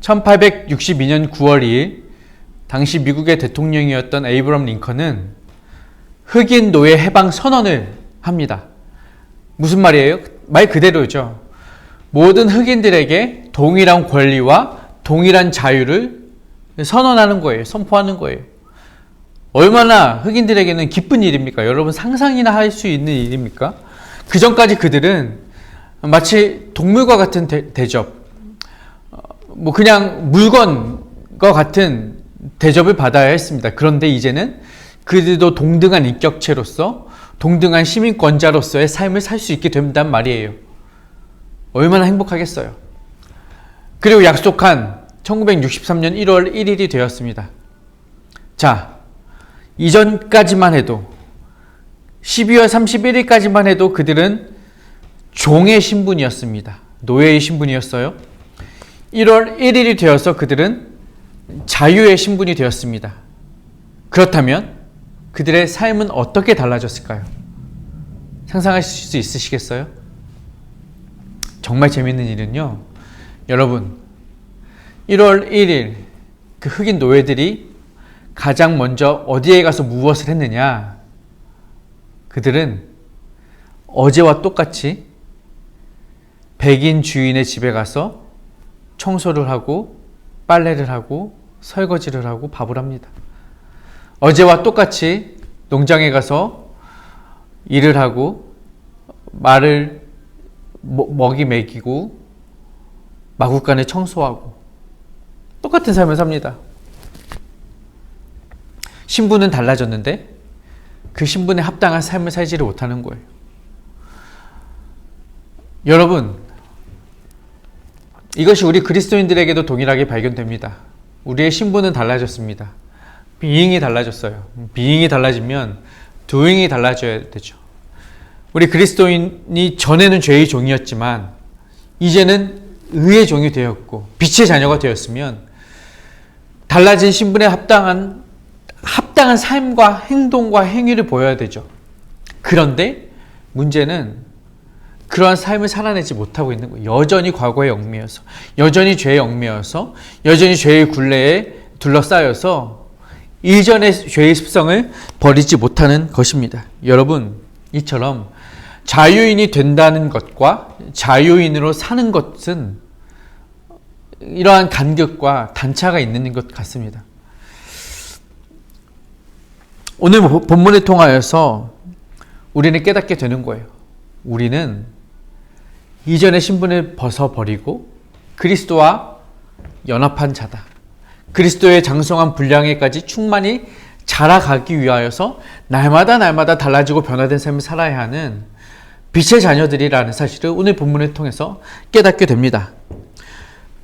1862년 9월 2일 당시 미국의 대통령이었던 에이브럼 링컨은 흑인 노예 해방 선언을 합니다. 무슨 말이에요? 말 그대로죠. 모든 흑인들에게 동일한 권리와 동일한 자유를 선언하는 거예요. 선포하는 거예요. 얼마나 흑인들에게는 기쁜 일입니까? 여러분 상상이나 할 수 있는 일입니까? 그 전까지 그들은 마치 동물과 같은 대접, 그냥 물건과 같은 대접을 받아야 했습니다. 그런데 이제는 그들도 동등한 인격체로서 동등한 시민권자로서의 삶을 살 수 있게 된단 말이에요. 얼마나 행복하겠어요. 그리고 약속한 1963년 1월 1일이 되었습니다. 자, 이전까지만 해도 12월 31일까지만 해도 그들은 종의 신분이었습니다. 노예의 신분이었어요. 1월 1일이 되어서 그들은 자유의 신분이 되었습니다. 그렇다면 그들의 삶은 어떻게 달라졌을까요? 상상하실 수 있으시겠어요? 정말 재밌는 일은요, 여러분 1월 1일 그 흑인 노예들이 가장 먼저 어디에 가서 무엇을 했느냐? 그들은 어제와 똑같이 백인 주인의 집에 가서 청소를 하고 빨래를 하고 설거지를 하고 밥을 합니다. 어제와 똑같이 농장에 가서 일을 하고 말을 먹이 먹이고 마구간을 청소하고 똑같은 삶을 삽니다. 신분은 달라졌는데 그 신분에 합당한 삶을 살지를 못하는 거예요. 여러분, 이것이 우리 그리스도인들에게도 동일하게 발견됩니다. 우리의 신분은 달라졌습니다. 비잉이 달라졌어요. 비잉이 달라지면 도잉이 달라져야 되죠. 우리 그리스도인이 전에는 죄의 종이었지만 이제는 의의 종이 되었고 빛의 자녀가 되었으면 달라진 신분에 합당한 삶과 행동과 행위를 보여야 되죠. 그런데 문제는 그러한 삶을 살아내지 못하고 있는 거예요. 여전히 과거에 얽매여서, 여전히 죄에 얽매여서, 여전히 죄의 굴레에 둘러싸여서 이전의 죄의 습성을 버리지 못하는 것입니다. 여러분, 이처럼 자유인이 된다는 것과 자유인으로 사는 것은 이러한 간격과 단차가 있는 것 같습니다. 오늘 본문을 통하여서 우리는 깨닫게 되는 거예요. 우리는 이전의 신분을 벗어버리고 그리스도와 연합한 자다. 그리스도의 장성한 분량에까지 충만히 자라가기 위하여서 날마다 달라지고 변화된 삶을 살아야 하는 빛의 자녀들이라는 사실을 오늘 본문을 통해서 깨닫게 됩니다.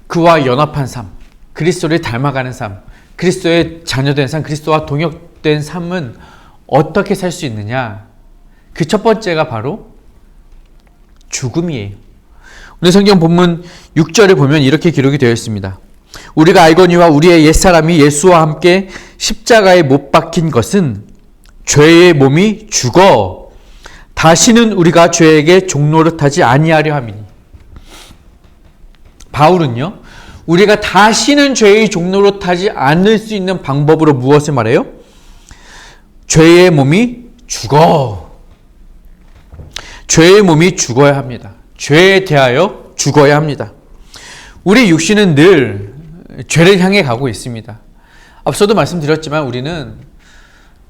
그와 연합한 삶, 그리스도를 닮아가는 삶, 그리스도의 자녀된 삶, 그리스도와 동역된 삶은 어떻게 살 수 있느냐? 그 첫 번째가 바로 죽음이에요. 오늘 성경 본문 6절을 보면 이렇게 기록이 되어 있습니다. 우리가 알거니와 우리의 옛사람이 예수와 함께 십자가에 못 박힌 것은 죄의 몸이 죽어 다시는 우리가 죄에게 종노릇하지 아니하려 함이니. 바울은요, 우리가 다시는 죄의 종노릇하지 않을 수 있는 방법으로 무엇을 말해요? 죄의 몸이 죽어. 죄의 몸이 죽어야 합니다. 죄에 대하여 죽어야 합니다. 우리 육신은 늘 죄를 향해 가고 있습니다. 앞서도 말씀드렸지만 우리는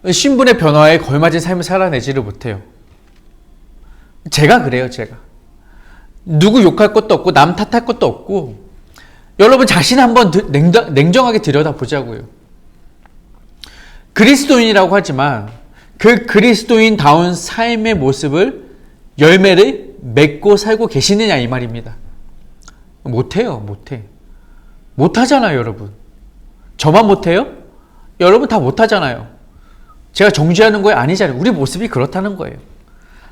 신분의 변화에 걸맞은 삶을 살아내지를 못해요. 제가 그래요, 제가. 누구 욕할 것도 없고 남 탓할 것도 없고 여러분 자신 한번 냉정하게 들여다보자고요. 그리스도인이라고 하지만 그 그리스도인다운 삶의 모습을 열매를 맺고 살고 계시느냐 이 말입니다. 못해요. 못하잖아요, 여러분. 저만 못해요? 여러분 다 못하잖아요. 제가 정죄하는 거에 아니잖아요. 우리 모습이 그렇다는 거예요.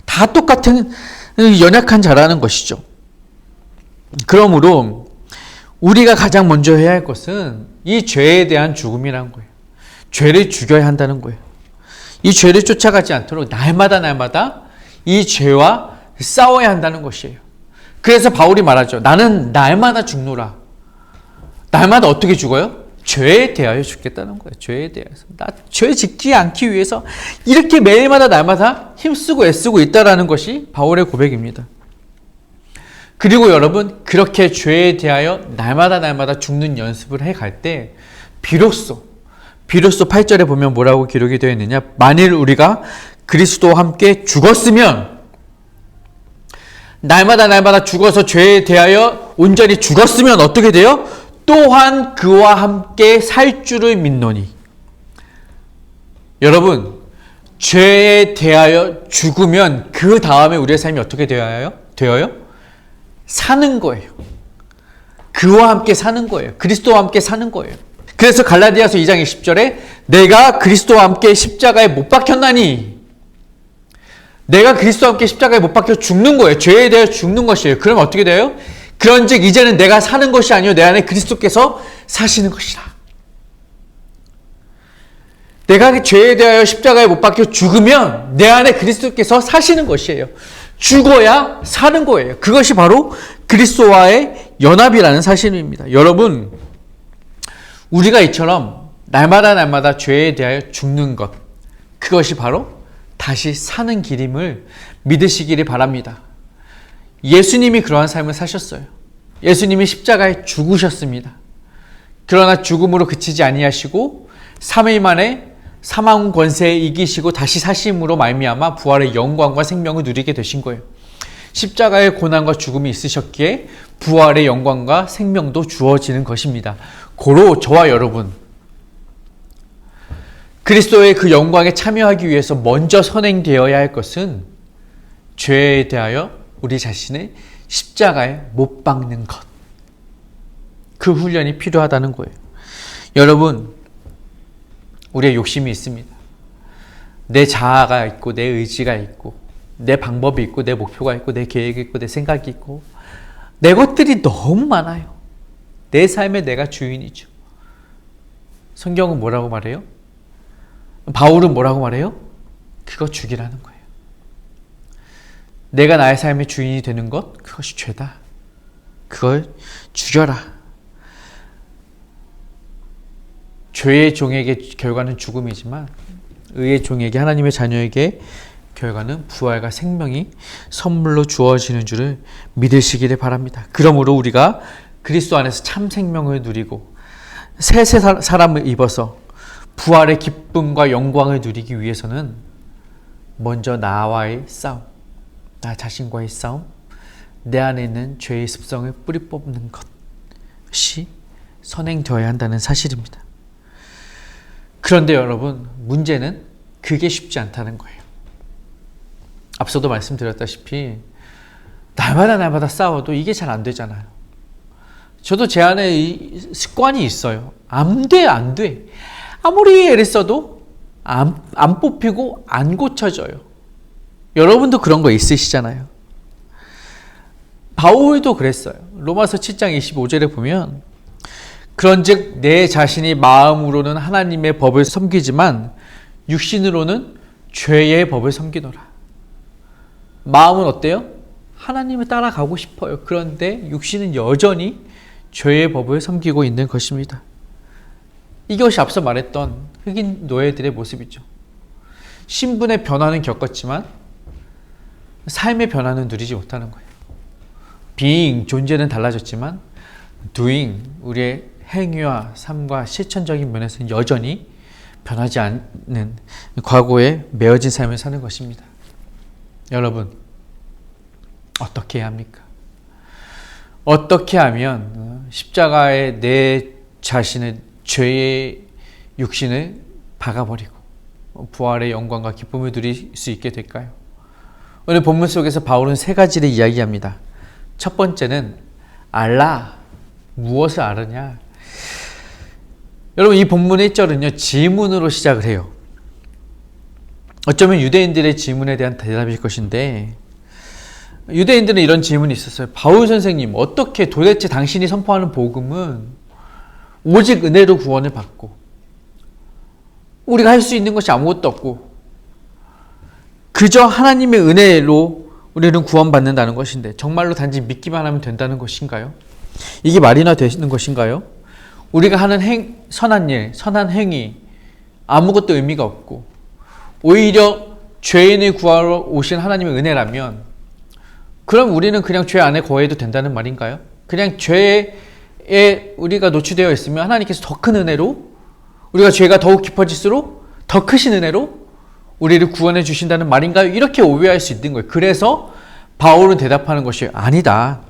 다 똑같은 연약한 자라는 것이죠. 그러므로 우리가 가장 먼저 해야 할 것은 이 죄에 대한 죽음이라는 거예요. 죄를 죽여야 한다는 거예요. 이 죄를 쫓아가지 않도록 날마다 이 죄와 싸워야 한다는 것이에요. 그래서 바울이 말하죠. 나는 날마다 죽노라. 날마다 어떻게 죽어요? 죄에 대하여 죽겠다는 거예요. 죄에 대해서. 나 죄 짓지 않기 위해서 이렇게 매일마다 날마다 힘쓰고 애쓰고 있다라는 것이 바울의 고백입니다. 그리고 여러분, 그렇게 죄에 대하여 날마다 죽는 연습을 해갈 때 비로소 8절에 보면 뭐라고 기록이 되어 있느냐? 만일 우리가 그리스도와 함께 죽었으면, 날마다 죽어서 죄에 대하여 온전히 죽었으면 어떻게 돼요? 또한 그와 함께 살 줄을 믿노니. 여러분, 죄에 대하여 죽으면 그 다음에 우리의 삶이 어떻게 되어요? 사는 거예요. 그와 함께 사는 거예요. 그리스도와 함께 사는 거예요. 그래서 갈라디아서 2장 20절에 내가 그리스도와 함께 십자가에 못 박혔나니, 내가 그리스도와 함께 십자가에 못 박혀 죽는 거예요. 죄에 대해 죽는 것이에요. 그럼 어떻게 돼요? 그런즉 이제는 내가 사는 것이 아니요 내 안에 그리스도께서 사시는 것이라. 내가 죄에 대하여 십자가에 못 박혀 죽으면 내 안에 그리스도께서 사시는 것이에요. 죽어야 사는 거예요. 그것이 바로 그리스도와의 연합이라는 사실입니다. 여러분, 우리가 이처럼 날마다 죄에 대하여 죽는 것, 그것이 바로 다시 사는 길임을 믿으시기를 바랍니다. 예수님이 그러한 삶을 사셨어요. 예수님이 십자가에 죽으셨습니다. 그러나 죽음으로 그치지 아니하시고 3일 만에 사망 권세에 이기시고 다시 사심으로 말미암아 부활의 영광과 생명을 누리게 되신 거예요. 십자가의 고난과 죽음이 있으셨기에 부활의 영광과 생명도 주어지는 것입니다. 고로 저와 여러분, 그리스도의 그 영광에 참여하기 위해서 먼저 선행되어야 할 것은 죄에 대하여 우리 자신을 십자가에 못 박는 것. 그 훈련이 필요하다는 거예요. 여러분, 우리의 욕심이 있습니다. 내 자아가 있고 내 의지가 있고 내 방법이 있고 내 목표가 있고 내 계획이 있고 내 생각이 있고 내 것들이 너무 많아요. 내 삶에 내가 주인이죠. 성경은 뭐라고 말해요? 바울은 뭐라고 말해요? 그거 죽이라는 거예요. 내가 나의 삶의 주인이 되는 것, 그것이 죄다. 그걸 죽여라. 죄의 종에게 결과는 죽음이지만 의의 종에게, 하나님의 자녀에게 결과는 부활과 생명이 선물로 주어지는 줄을 믿으시기를 바랍니다. 그러므로 우리가 그리스도 안에서 참 생명을 누리고 새 사람을 입어서 부활의 기쁨과 영광을 누리기 위해서는 먼저 나와의 싸움, 나 자신과의 싸움, 내 안에 있는 죄의 습성을 뿌리 뽑는 것이 선행되어야 한다는 사실입니다. 그런데 여러분, 문제는 그게 쉽지 않다는 거예요. 앞서도 말씀드렸다시피 날마다 싸워도 이게 잘 안 되잖아요. 저도 제 안에 이 습관이 있어요. 안 돼. 아무리 애를 써도 안 뽑히고 안 고쳐져요. 여러분도 그런 거 있으시잖아요. 바울도 그랬어요. 로마서 7장 25절에 보면 그런즉 내 자신이 마음으로는 하나님의 법을 섬기지만 육신으로는 죄의 법을 섬기노라. 마음은 어때요? 하나님을 따라가고 싶어요. 그런데 육신은 여전히 죄의 법을 섬기고 있는 것입니다. 이것이 앞서 말했던 흑인 노예들의 모습이죠. 신분의 변화는 겪었지만 삶의 변화는 누리지 못하는 거예요. being, 존재는 달라졌지만 doing, 우리의 행위와 삶과 실천적인 면에서는 여전히 변하지 않는 과거에 매어진 삶을 사는 것입니다. 여러분, 어떻게 해야 합니까? 어떻게 하면 십자가에 내 자신을, 죄의 육신을 박아버리고 부활의 영광과 기쁨을 누릴 수 있게 될까요? 오늘 본문 속에서 바울은 세 가지를 이야기합니다. 첫 번째는 알라. 무엇을 알으냐? 여러분, 이 본문의 1절은요 질문으로 시작을 해요. 어쩌면 유대인들의 질문에 대한 대답일 것인데, 유대인들은 이런 질문이 있었어요. 바울 선생님, 어떻게 도대체 당신이 선포하는 복음은 오직 은혜로 구원을 받고 우리가 할 수 있는 것이 아무것도 없고 그저 하나님의 은혜로 우리는 구원받는다는 것인데 정말로 단지 믿기만 하면 된다는 것인가요? 이게 말이나 되는 것인가요? 우리가 하는 선한 일, 선한 행위 아무것도 의미가 없고 오히려 죄인을 구하러 오신 하나님의 은혜라면 그럼 우리는 그냥 죄 안에 거해도 된다는 말인가요? 그냥 죄에 우리가 노출되어 있으면 하나님께서 더 큰 은혜로 우리가 죄가 더욱 깊어질수록 더 크신 은혜로 우리를 구원해 주신다는 말인가요? 이렇게 오해할 수 있는 거예요. 그래서 바울은 대답하는 것이 아니다.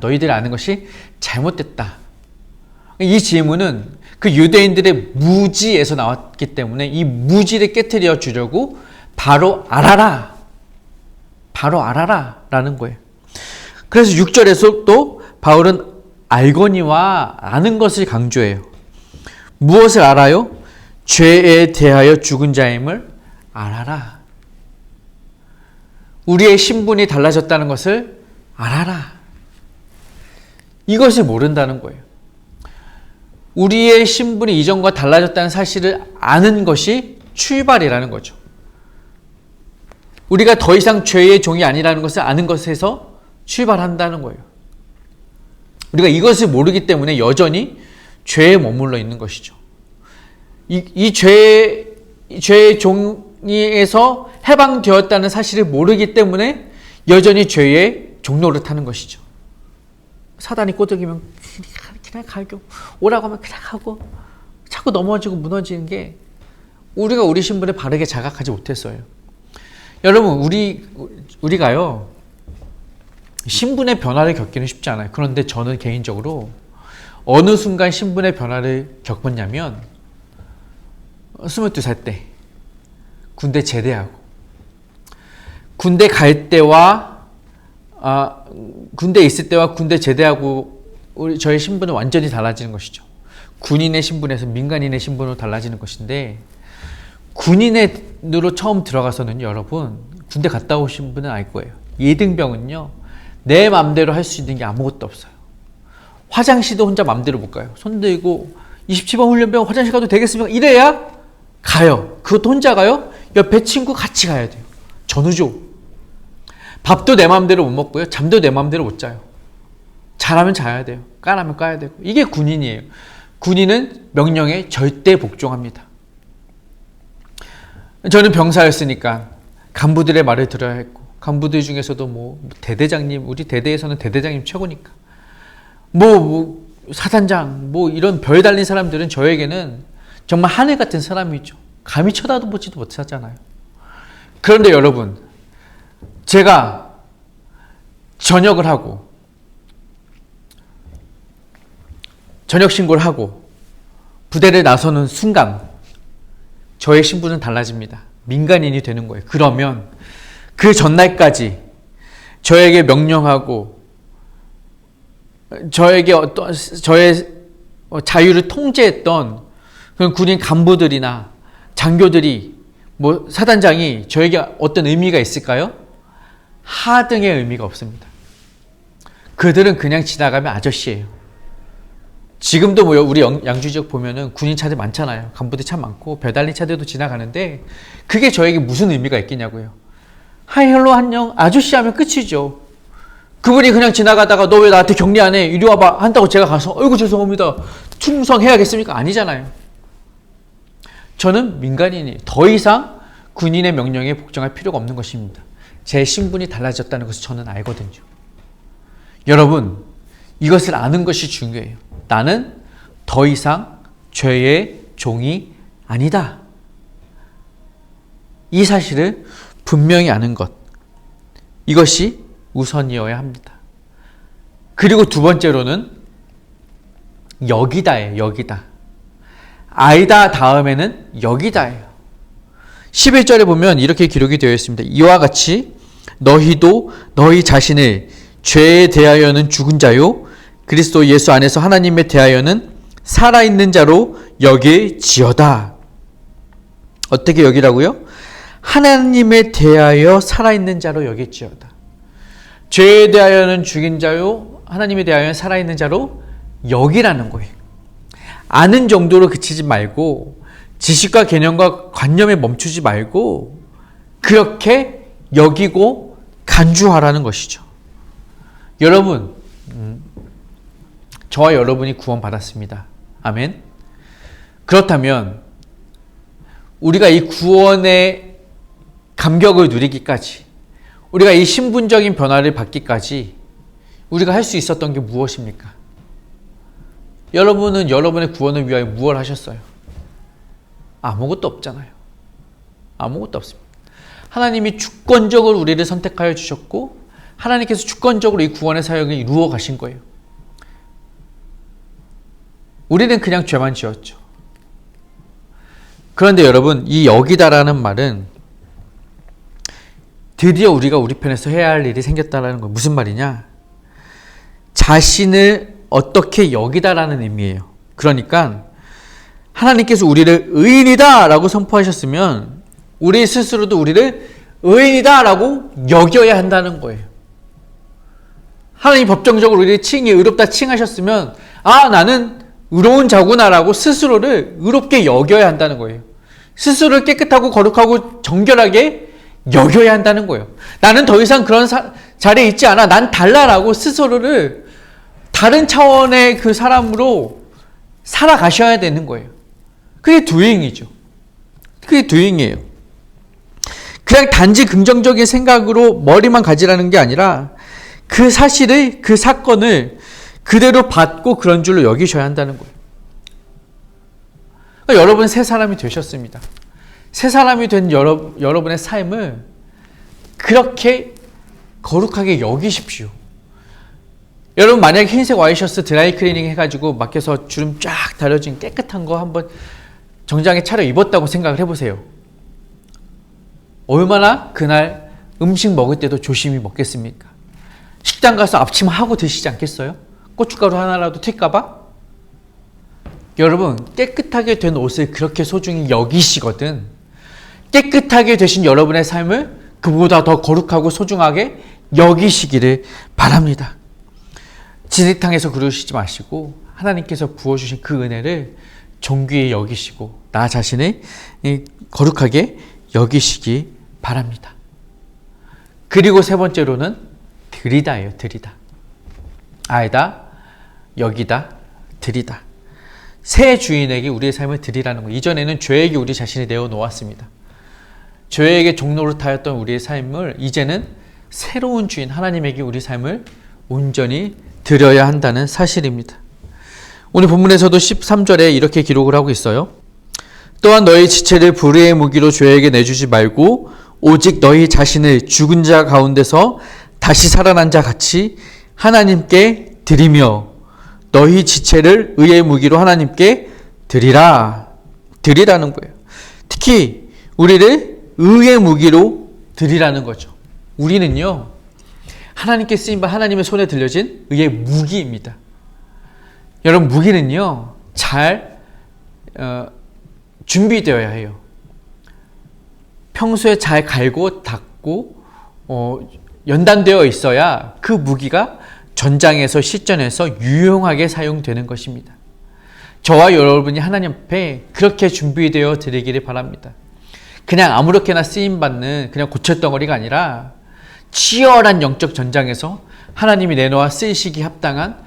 너희들이 아는 것이 잘못됐다. 이 질문은 그 유대인들의 무지에서 나왔기 때문에 이 무지를 깨트려 주려고 바로 알아라 라는 거예요. 그래서 6절에서 또 바울은 알거니와 아는 것을 강조해요. 무엇을 알아요? 죄에 대하여 죽은 자임을 알아라. 우리의 신분이 달라졌다는 것을 알아라. 이것을 모른다는 거예요. 우리의 신분이 이전과 달라졌다는 사실을 아는 것이 출발이라는 거죠. 우리가 더 이상 죄의 종이 아니라는 것을 아는 것에서 출발한다는 거예요. 우리가 이것을 모르기 때문에 여전히 죄에 머물러 있는 것이죠. 이 죄의 종에서 해방되었다는 사실을 모르기 때문에 여전히 죄의 종로를 타는 것이죠. 사단이 꼬드기면 그냥 가고 오라고 하면 그냥 가고 자꾸 넘어지고 무너지는 게 우리가 우리 신분을 바르게 자각하지 못했어요. 여러분 우리가요 신분의 변화를 겪기는 쉽지 않아요. 그런데 저는 개인적으로 어느 순간 신분의 변화를 겪었냐면 22살 때 군대 제대하고 군대 갈 때와 군대 있을 때와 군대 제대하고 저의 신분은 완전히 달라지는 것이죠. 군인의 신분에서 민간인의 신분으로 달라지는 것인데 군인으로 처음 들어가서는 여러분 군대 갔다 오신 분은 알 거예요. 예등병은요 내 맘대로 할 수 있는 게 아무것도 없어요. 화장실도 혼자 맘대로 못 가요. 손 들고 27번 훈련병 화장실 가도 되겠습니까? 이래야 가요. 그것도 혼자 가요? 옆에 친구 같이 가야 돼요. 전우죠. 밥도 내 맘대로 못 먹고요. 잠도 내 맘대로 못 자요. 잘하면 자야 돼요. 까라면 까야 되고. 이게 군인이에요. 군인은 명령에 절대 복종합니다. 저는 병사였으니까 간부들의 말을 들어야 했고 간부들 중에서도 뭐 대대장님, 우리 대대에서는 대대장님 최고니까 사단장 이런 별 달린 사람들은 저에게는 정말 하늘 같은 사람이죠. 감히 쳐다보지도 못하잖아요. 그런데 여러분 제가 전역을 하고 전역 신고를 하고 부대를 나서는 순간 저의 신분은 달라집니다. 민간인이 되는 거예요. 그러면 그 전날까지 저에게 명령하고 저의 자유를 통제했던 그런 군인 간부들이나 장교들이 사단장이 저에게 어떤 의미가 있을까요? 하등의 의미가 없습니다. 그들은 그냥 지나가면 아저씨예요. 지금도 우리 양주 지역 보면은 군인 차들 많잖아요. 간부들 참 많고 별 달린 차들도 지나가는데 그게 저에게 무슨 의미가 있겠냐고요. 하이 헬로 안녕 아저씨 하면 끝이죠. 그분이 그냥 지나가다가 너 왜 나한테 격리 안 해? 이리 와봐 한다고 제가 가서 어이구 죄송합니다 충성해야겠습니까? 아니잖아요. 저는 민간인이 더 이상 군인의 명령에 복종할 필요가 없는 것입니다. 제 신분이 달라졌다는 것을 저는 알거든요. 여러분 이것을 아는 것이 중요해요. 나는 더 이상 죄의 종이 아니다. 이 사실을 분명히 아는 것. 이것이 우선이어야 합니다. 그리고 두 번째로는 여기다예요. 여기다. 아이다 다음에는 여기다예요. 11절에 보면 이렇게 기록이 되어 있습니다. 이와 같이 너희도 너희 자신을 죄에 대하여는 죽은 자요 그리스도 예수 안에서 하나님에 대하여는 살아있는 자로 여길지어다. 어떻게 여기라고요? 하나님에 대하여 살아있는 자로 여길지어다. 죄에 대하여는 죽인 자요 하나님에 대하여는 살아있는 자로 여기라는 거예요. 아는 정도로 그치지 말고 지식과 개념과 관념에 멈추지 말고 그렇게 여기고 간주하라는 것이죠. 여러분 저와 여러분이 구원받았습니다. 아멘. 그렇다면 우리가 이 구원의 감격을 누리기까지, 우리가 이 신분적인 변화를 받기까지 우리가 할 수 있었던 게 무엇입니까? 여러분은 여러분의 구원을 위하여 무엇을 하셨어요? 아무것도 없잖아요. 아무것도 없습니다. 하나님이 주권적으로 우리를 선택하여 주셨고, 하나님께서 주권적으로 이 구원의 사역을 이루어 가신 거예요. 우리는 그냥 죄만 지었죠. 그런데 여러분, 이 여기다라는 말은 드디어 우리가 우리 편에서 해야 할 일이 생겼다라는 거예요. 무슨 말이냐? 자신을 어떻게 여기다라는 의미예요. 그러니까 하나님께서 우리를 의인이다 라고 선포하셨으면 우리 스스로도 우리를 의인이다 라고 여겨야 한다는 거예요. 하나님 법정적으로 우리를 의롭다 칭하셨으면 나는 의로운 자구나 라고 스스로를 의롭게 여겨야 한다는 거예요. 스스로를 깨끗하고 거룩하고 정결하게 여겨야 한다는 거예요. 나는 더 이상 그런 자리에 있지 않아. 난 달라라고 스스로를 다른 차원의 그 사람으로 살아가셔야 되는 거예요. 그게 doing이죠. 그게 doing이에요. 그냥 단지 긍정적인 생각으로 머리만 가지라는 게 아니라 그 사실을, 그 사건을 그대로 받고 그런 줄로 여기셔야 한다는 거예요. 그러니까 여러분 새 사람이 되셨습니다. 새 사람이 된 여러분의 삶을 그렇게 거룩하게 여기십시오. 여러분 만약에 흰색 와이셔츠 드라이 클리닝 해가지고 맡겨서 주름 쫙 다려진 깨끗한 거 한번 정장에 차려 입었다고 생각을 해보세요. 얼마나 그날 음식 먹을 때도 조심히 먹겠습니까? 식당 가서 앞치마하고 드시지 않겠어요? 고춧가루 하나라도 튈까봐? 여러분 깨끗하게 된 옷을 그렇게 소중히 여기시거든 깨끗하게 되신 여러분의 삶을 그보다 더 거룩하고 소중하게 여기시기를 바랍니다. 진흙탕에서 그러시지 마시고 하나님께서 부어주신 그 은혜를 존귀히 여기시고 나 자신을 거룩하게 여기시기 바랍니다. 그리고 세 번째로는 드리다예요. 드리다. 아이다, 여기다, 드리다. 새 주인에게 우리의 삶을 드리라는 거. 이전에는 죄에게 우리 자신을 내어놓았습니다. 죄에게 종노릇하였던 우리의 삶을 이제는 새로운 주인 하나님에게 우리 삶을 온전히 드려야 한다는 사실입니다. 오늘 본문에서도 13절에 이렇게 기록을 하고 있어요. 또한 너희 지체를 불의의 무기로 죄에게 내주지 말고 오직 너희 자신을 죽은 자 가운데서 다시 살아난 자 같이 하나님께 드리며 너희 지체를 의의 무기로 하나님께 드리라는 거예요. 특히 우리를 의의 무기로 드리라는 거죠. 우리는요 하나님께 쓰임받은 하나님의 손에 들려진 의의 무기입니다. 여러분 무기는요 잘 준비되어야 해요. 평소에 잘 갈고 닦고 연단되어 있어야 그 무기가 전장에서 실전에서 유용하게 사용되는 것입니다. 저와 여러분이 하나님 앞에 그렇게 준비되어 드리기를 바랍니다. 그냥 아무렇게나 쓰임받는 그냥 고철덩어리가 아니라 치열한 영적 전장에서 하나님이 내놓아 쓰이시기 합당한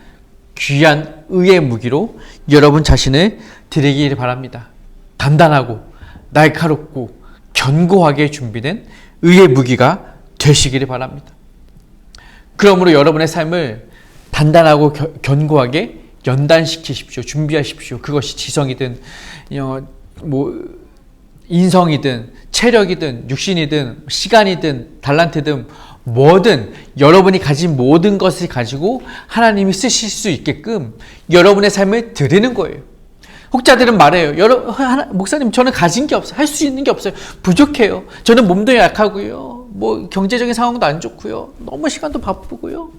귀한 의의 무기로 여러분 자신을 드리기를 바랍니다. 단단하고 날카롭고 견고하게 준비된 의의 무기가 되시기를 바랍니다. 그러므로 여러분의 삶을 단단하고 견고하게 연단시키십시오. 준비하십시오. 그것이 지성이든 인성이든 체력이든 육신이든 시간이든 달란트든 뭐든 여러분이 가진 모든 것을 가지고 하나님이 쓰실 수 있게끔 여러분의 삶을 드리는 거예요. 혹자들은 말해요. 목사님 저는 가진 게 없어요. 할 수 있는 게 없어요. 부족해요. 저는 몸도 약하고요. 경제적인 상황도 안 좋고요. 너무 시간도 바쁘고요.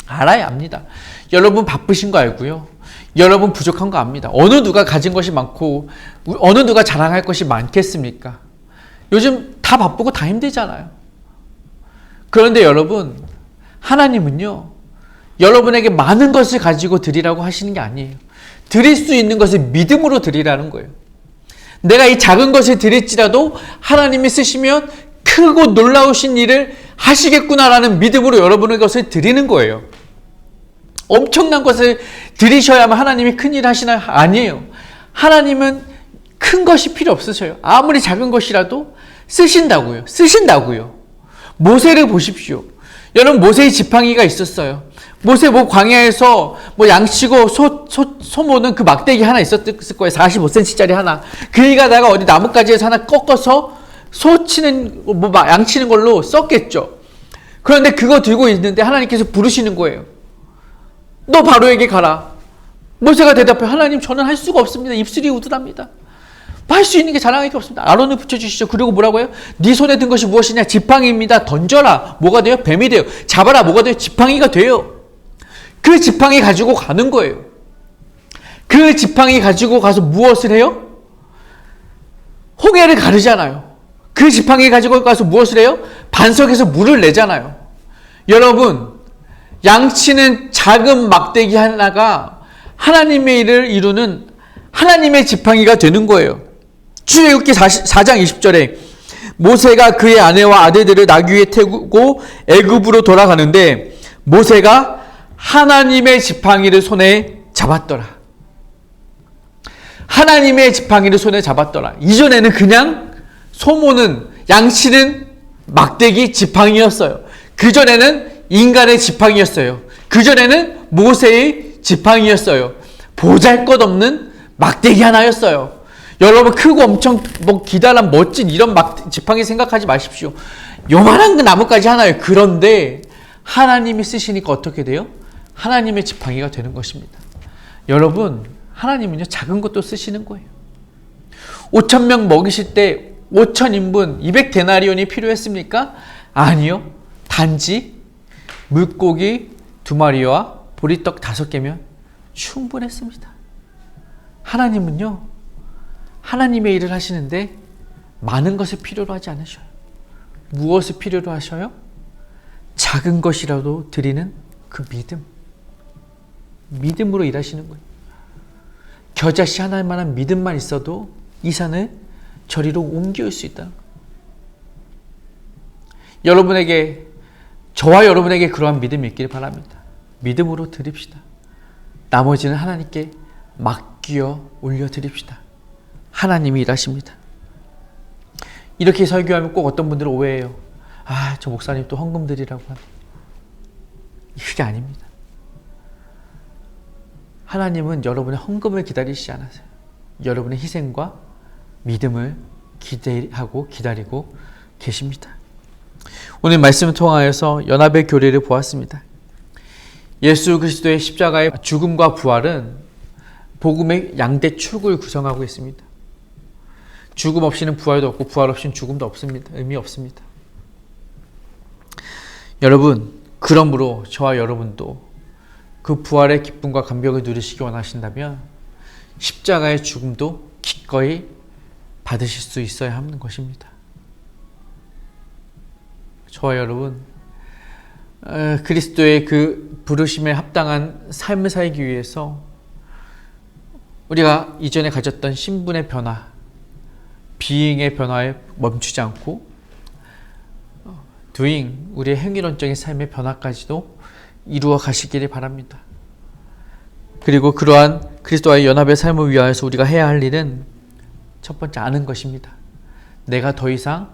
알아야 압니다. 여러분 바쁘신 거 알고요. 여러분 부족한 거 압니다. 어느 누가 가진 것이 많고 어느 누가 자랑할 것이 많겠습니까? 요즘 다 바쁘고 다 힘들잖아요. 그런데 여러분 하나님은요 여러분에게 많은 것을 가지고 드리라고 하시는 게 아니에요. 드릴 수 있는 것을 믿음으로 드리라는 거예요. 내가 이 작은 것을 드릴지라도 하나님이 쓰시면 크고 놀라우신 일을 하시겠구나라는 믿음으로 여러분의 것을 드리는 거예요. 엄청난 것을 드리셔야만 하나님이 큰일 하시나? 아니에요. 하나님은 큰 것이 필요 없으셔요. 아무리 작은 것이라도 쓰신다고요. 모세를 보십시오. 여러분, 모세의 지팡이가 있었어요. 모세 광야에서 양치고 소모는 그 막대기 하나 있었을 거예요. 45cm짜리 하나. 길 가다가 어디 나뭇가지에서 하나 꺾어서 양치는 걸로 썼겠죠. 그런데 그거 들고 있는데 하나님께서 부르시는 거예요. 너 바로에게 가라. 모세가 대답해, 하나님, 저는 할 수가 없습니다. 입술이 우둔합니다. 할 수 있는 게 자랑할 게 없습니다. 아론을 붙여주시죠. 그리고 뭐라고 해요? 네 손에 든 것이 무엇이냐? 지팡이입니다. 던져라. 뭐가 돼요? 뱀이 돼요. 잡아라. 뭐가 돼요? 지팡이가 돼요. 그 지팡이 가지고 가는 거예요. 그 지팡이 가지고 가서 무엇을 해요? 홍해를 가르잖아요. 그 지팡이 가지고 가서 무엇을 해요? 반석에서 물을 내잖아요. 여러분, 양치는 작은 막대기 하나가 하나님의 일을 이루는 하나님의 지팡이가 되는 거예요. 출애굽기 4장 20절에 모세가 그의 아내와 아들들을 나귀 위에 태우고 애굽으로 돌아가는데 모세가 하나님의 지팡이를 손에 잡았더라. 하나님의 지팡이를 손에 잡았더라. 이전에는 그냥 소모는, 양치는 막대기 지팡이였어요. 그전에는 인간의 지팡이였어요. 그전에는 모세의 지팡이였어요. 보잘것없는 막대기 하나였어요. 여러분, 크고 엄청 기다란 멋진 이런 지팡이 생각하지 마십시오. 요만한 나뭇가지 하나예요. 그런데 하나님이 쓰시니까 어떻게 돼요? 하나님의 지팡이가 되는 것입니다. 여러분, 하나님은요, 작은 것도 쓰시는 거예요. 5,000명 먹이실 때 5,000인분 200데나리온이 필요했습니까? 아니요. 단지 물고기 2마리와 보리떡 5개면 충분했습니다. 하나님은요, 하나님의 일을 하시는데 많은 것을 필요로 하지 않으셔요. 무엇을 필요로 하셔요? 작은 것이라도 드리는 그 믿음으로 일하시는 거예요. 겨자씨 하나만한 믿음만 있어도 이 산을 저리로 옮길 수 있다. 저와 여러분에게 그러한 믿음이 있기를 바랍니다. 믿음으로 드립시다. 나머지는 하나님께 맡겨 올려드립시다. 하나님이 일하십니다. 이렇게 설교하면 꼭 어떤 분들은 오해해요. 저 목사님 또 헌금 드리라고 합니다. 그게 아닙니다. 하나님은 여러분의 헌금을 기다리시지 않으세요. 여러분의 희생과 믿음을 기다리고 계십니다. 오늘 말씀을 통하여서 연합의 교리를 보았습니다. 예수 그리스도의 십자가의 죽음과 부활은 복음의 양대 축을 구성하고 있습니다. 죽음 없이는 부활도 없고 부활 없이는 죽음도 없습니다. 의미 없습니다. 여러분, 그러므로 저와 여러분도 그 부활의 기쁨과 감격을 누리시기 원하신다면 십자가의 죽음도 기꺼이 받으실 수 있어야 하는 것입니다. 저와 여러분, 그리스도의 그 부르심에 합당한 삶을 살기 위해서 우리가 이전에 가졌던 신분의 변화, 비잉의 변화에 멈추지 않고 doing, 우리의 행위론적인 삶의 변화까지도 이루어 가시기를 바랍니다. 그리고 그러한 그리스도와의 연합의 삶을 위하여서 우리가 해야 할 일은 첫 번째, 아는 것입니다. 내가 더 이상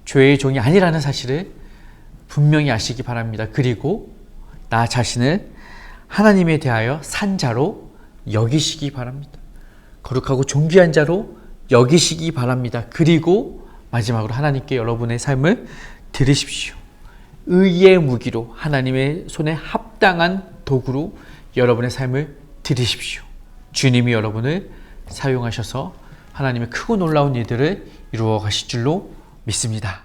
죄의 종이 아니라는 사실을 분명히 아시기 바랍니다. 그리고 나 자신을 하나님에 대하여 산 자로 여기시기 바랍니다. 거룩하고 존귀한 자로 여기시기 바랍니다. 그리고 마지막으로 하나님께 여러분의 삶을 드리십시오. 의의 무기로, 하나님의 손에 합당한 도구로 여러분의 삶을 드리십시오. 주님이 여러분을 사용하셔서 하나님의 크고 놀라운 일들을 이루어 가실 줄로 믿습니다.